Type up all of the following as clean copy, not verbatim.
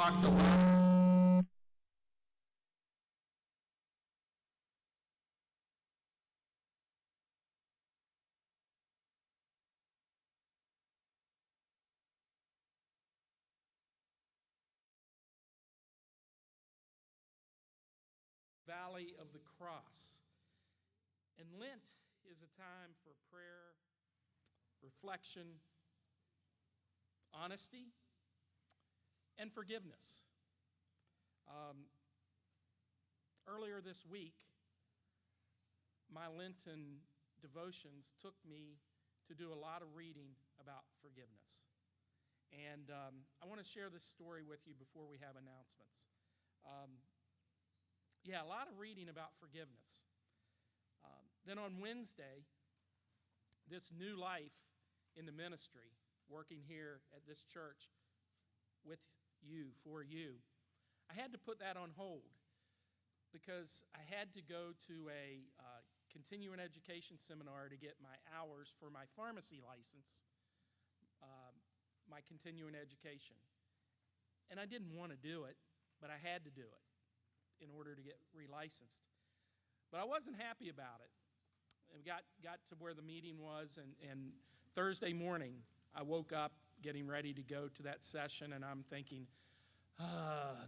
Locked away. Valley of the Cross. And Lent is a time for prayer, reflection, honesty, and forgiveness. Earlier this week, my Lenten devotions took me to do a lot of reading about forgiveness. And I want to share this story with you before we have announcements. A lot of reading about forgiveness. Then on Wednesday, this new life in the ministry, working here at this church with you, for you, I had to put that on hold because I had to go to a continuing education seminar to get my hours for my pharmacy license, my continuing education. And I didn't want to do it, but I had to do it in order to get relicensed. But I wasn't happy about it. And got to where the meeting was, and Thursday morning, I woke up getting ready to go to that session, and I'm thinking,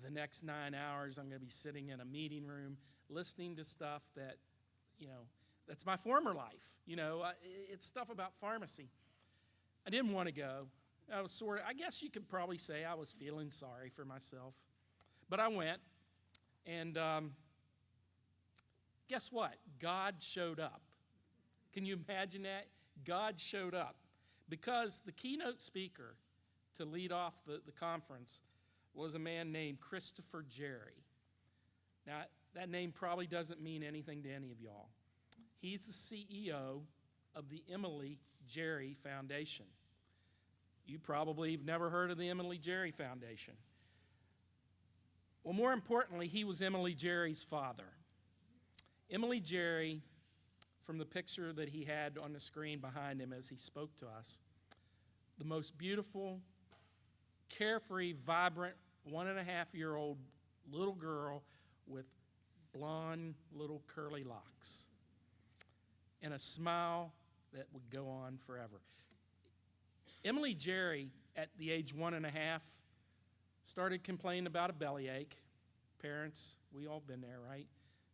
the next 9 hours I'm going to be sitting in a meeting room listening to stuff that, that's my former life. It's stuff about pharmacy. I didn't want to go. I was I guess you could probably say I was feeling sorry for myself. But I went, and guess what? God showed up. Can you imagine that? God showed up because the keynote speaker to lead off the conference was a man named Christopher Jerry. Now, that name probably doesn't mean anything to any of y'all. He's the CEO of the Emily Jerry Foundation. You probably have never heard of the Emily Jerry Foundation. Well, more importantly, he was Emily Jerry's father. Emily Jerry, from the picture that he had on the screen behind him as he spoke to us, the most beautiful, carefree, vibrant, 1.5-year-old little girl with blonde little curly locks and a smile that would go on forever. Emily Jerry, at the age 1.5, started complaining about a bellyache. Parents, we all been there, right?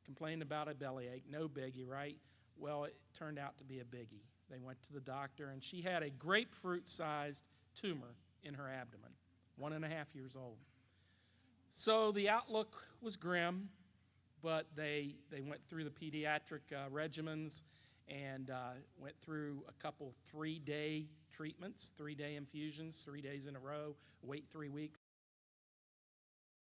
Complained about a bellyache, no biggie, right? Well, it turned out to be a biggie. They went to the doctor, and she had a grapefruit-sized tumor in her abdomen, 1.5 years old. So the outlook was grim, but they went through the pediatric regimens and went through a couple 3-day treatments, 3-day infusions, 3 days in a row, wait 3 weeks,